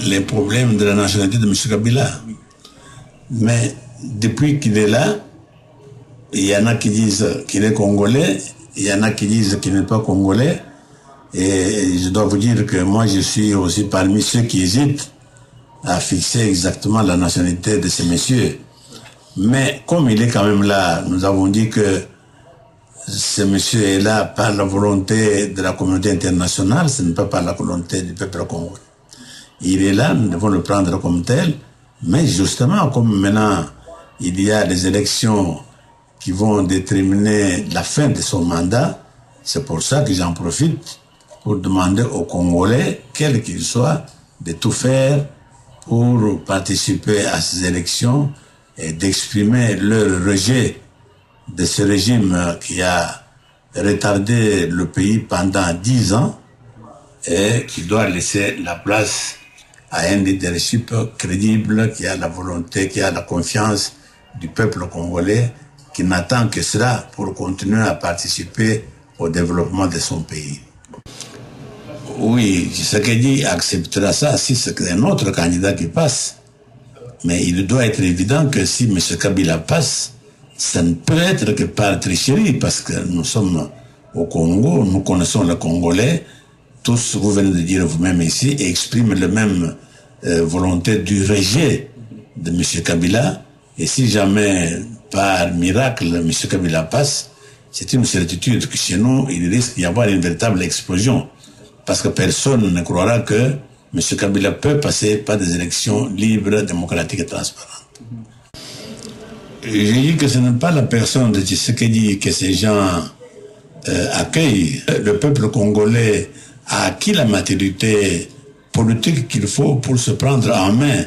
les problèmes de la nationalité de M. Kabila. Mais depuis qu'il est là, il y en a qui disent qu'il est congolais, il y en a qui disent qu'il n'est pas congolais. Et je dois vous dire que moi, je suis aussi parmi ceux qui hésitent à fixer exactement la nationalité de ces messieurs. Mais comme il est quand même là, nous avons dit que ce monsieur est là par la volonté de la communauté internationale, ce n'est pas par la volonté du peuple congolais. Il est là, nous devons le prendre comme tel, mais justement, comme maintenant il y a des élections qui vont déterminer la fin de son mandat, c'est pour ça que j'en profite pour demander aux Congolais, quels qu'ils soient, de tout faire pour participer à ces élections et d'exprimer leur rejet de ce régime qui a retardé le pays pendant 10 ans et qui doit laisser la place à un leadership crédible qui a la volonté, qui a la confiance du peuple congolais, qui n'attend que cela pour continuer à participer au développement de son pays. Oui, Tshisekedi acceptera ça si c'est un autre candidat qui passe. Mais il doit être évident que si M. Kabila passe, ça ne peut être que par tricherie, parce que nous sommes au Congo, nous connaissons le Congolais, tous, vous venez de dire vous-même ici, expriment la même volonté du rejet de M. Kabila. Et si jamais, par miracle, M. Kabila passe, c'est une certitude que chez nous, il risque d'y avoir une véritable explosion. Parce que personne ne croira que M. Kabila peut passer par des élections libres, démocratiques et transparentes. J'ai dit que ce n'est pas la personne de Tshisekedi que ces gens accueillent. Le peuple congolais a acquis la maturité politique qu'il faut pour se prendre en main.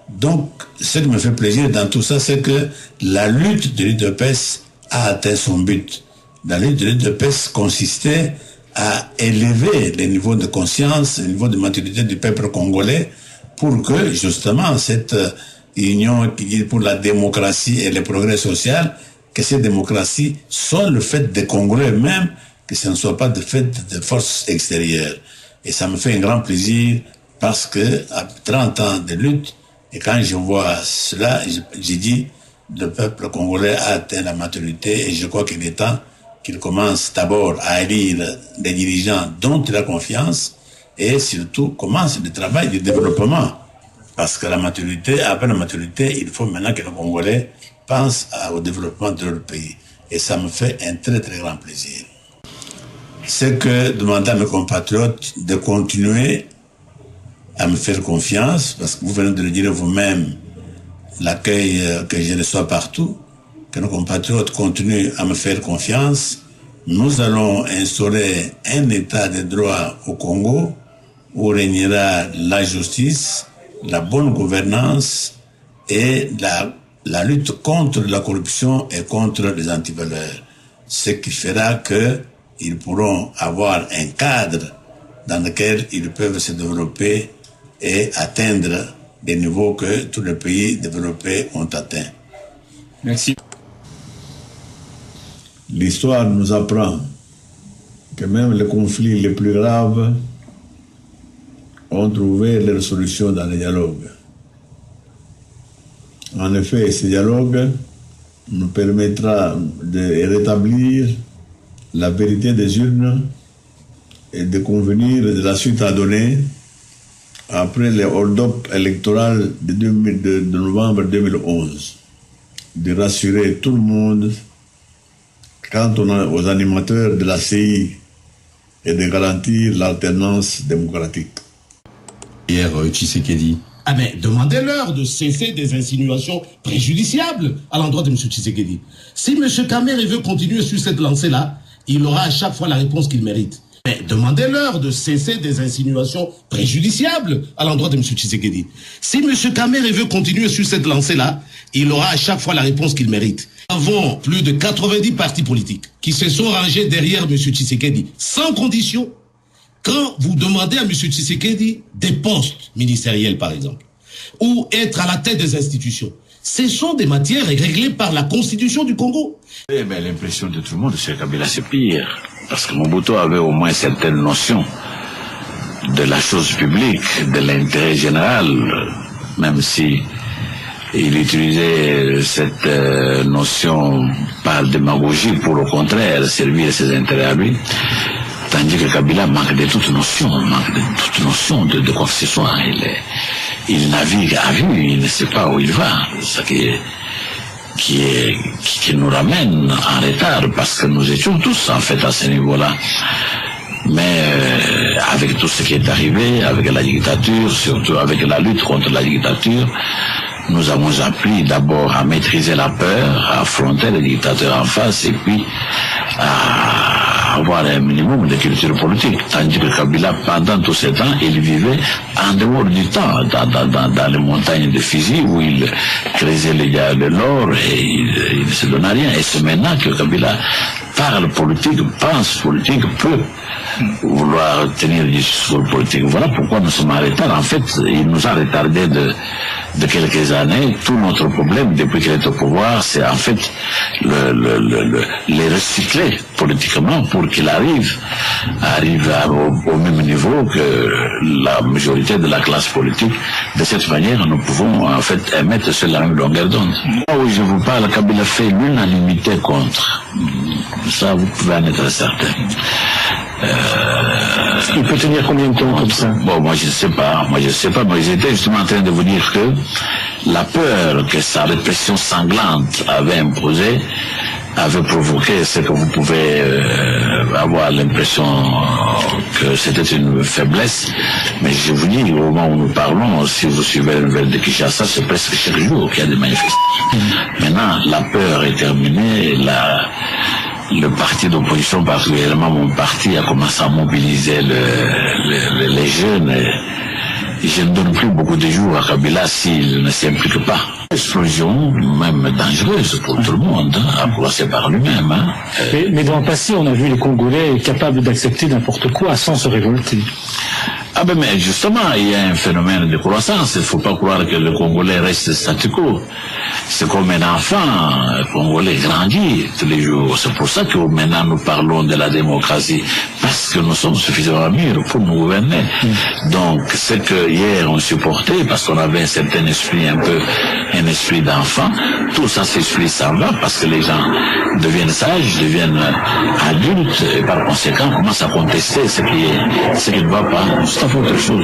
Donc, ce qui me fait plaisir dans tout ça, c'est que la lutte de l'UDPS a atteint son but. La lutte de l'UDPS consistait à élever les niveaux de conscience, le niveau de maturité du peuple congolais pour que, justement, cette union qui dit pour la démocratie et le progrès social, que cette démocratie soit le fait des Congolais eux-mêmes, que ce ne soit pas le fait de forces extérieures. Et ça me fait un grand plaisir parce que, après 30 ans de lutte, et quand je vois cela, j'ai dit, le peuple congolais a atteint la maturité et je crois qu'il est temps qu'il commence d'abord à élire des dirigeants dont il a confiance et surtout commence le travail du développement. Parce que la maturité, après la maturité, il faut maintenant que les Congolais pensent au développement de leur pays. Et ça me fait un très très grand plaisir. C'est que demander à mes compatriotes de continuer à me faire confiance, parce que vous venez de le dire vous-même, l'accueil que je reçois partout, que nos compatriotes continuent à me faire confiance. Nous allons instaurer un état de droit au Congo où régnera la justice, la bonne gouvernance et la lutte contre la corruption et contre les antivaleurs. Ce qui fera qu'ils pourront avoir un cadre dans lequel ils peuvent se développer et atteindre des niveaux que tous les pays développés ont atteints. Merci. L'histoire nous apprend que même les conflits les plus graves ont trouvé leur solution dans le dialogue. En effet, ce dialogue nous permettra de rétablir la vérité des urnes et de convenir de la suite à donner après les hold-up électoraux de novembre 2011, de rassurer tout le monde quant aux animateurs de la CI et de garantir l'alternance démocratique. Hier, Tshisekedi. Ah mais demandez-leur de cesser des insinuations préjudiciables à l'endroit de M. Tshisekedi. Si M. Kamerhe veut continuer sur cette lancée-là, il aura à chaque fois la réponse qu'il mérite. Mais demandez-leur de cesser des insinuations préjudiciables à l'endroit de M. Tshisekedi. Si M. Kamerhe veut continuer sur cette lancée-là, il aura à chaque fois la réponse qu'il mérite. Nous avons plus de 90 partis politiques qui se sont rangés derrière M. Tshisekedi, sans condition. Quand vous demandez à M. Tshisekedi des postes ministériels, par exemple, ou être à la tête des institutions, ce sont des matières réglées par la Constitution du Congo. Eh bien, l'impression de tout le monde, c'est Kabila, c'est pire. Parce que Mobutu avait au moins certaines notions. de la chose publique, de l'intérêt général, même si il utilisait cette notion par démagogie pour au contraire servir ses intérêts à lui, tandis que Kabila manque de toute notion, de quoi que ce soit. Il navigue à vue, il ne sait pas où il va. Ce qui nous ramène en retard, parce que nous étions tous en fait à ce niveau-là. Mais avec tout ce qui est arrivé, avec la dictature, surtout avec la lutte contre la dictature, nous avons appris d'abord à maîtriser la peur, à affronter les dictateurs en face, et puis à avoir un minimum de culture politique. Tandis que Kabila, pendant tout ce temps, il vivait en dehors du temps, dans les montagnes de Fizi, où il creusait de l'or et il ne se donnait rien. Et c'est maintenant que Kabila parle politique, pense politique, peut vouloir tenir du discours politique. Voilà pourquoi nous sommes en retard. En fait, il nous a retardé de quelques années. Tout notre problème, depuis qu'il est au pouvoir, c'est en fait les recycler politiquement pour qu'il arrive au même niveau que la majorité de la classe politique. De cette manière, nous pouvons en fait émettre sur la même longueur d'onde. Là où je vous parle, Kabila fait l'unanimité contre. Ça, vous pouvez en être certain. Il peut tenir combien de temps comme ça? Bon, moi je sais pas, mais j'étais justement en train de vous dire que la peur que sa répression sanglante avait imposée avait provoqué ce que vous pouvez avoir l'impression que c'était une faiblesse. Mais je vous dis, au moment où nous parlons, si vous suivez les nouvelles de Kinshasa, c'est presque chaque jour qu'il y a des manifestations. Maintenant, la peur est terminée, le parti d'opposition, particulièrement mon parti, a commencé à mobiliser les jeunes. Et je ne donne plus beaucoup de jours à Kabila s'il ne s'implique pas. Explosion, même dangereuse pour tout le monde, à commencer par lui-même. Mais dans le passé, on a vu les Congolais capables d'accepter n'importe quoi sans se révolter. Ah ben mais justement, il y a un phénomène de croissance. Il ne faut pas croire que le Congolais reste statu quo. C'est comme un enfant congolais grandit tous les jours. C'est pour ça que maintenant nous parlons de la démocratie, parce que nous sommes suffisamment mûrs pour nous gouverner. Donc ce que hier on supportait, parce qu'on avait un certain esprit, un esprit d'enfant, tout ça, cet esprit s'en va, parce que les gens deviennent sages, deviennent adultes, et par conséquent commencent à contester ce qui ne va pas. C'est autre chose.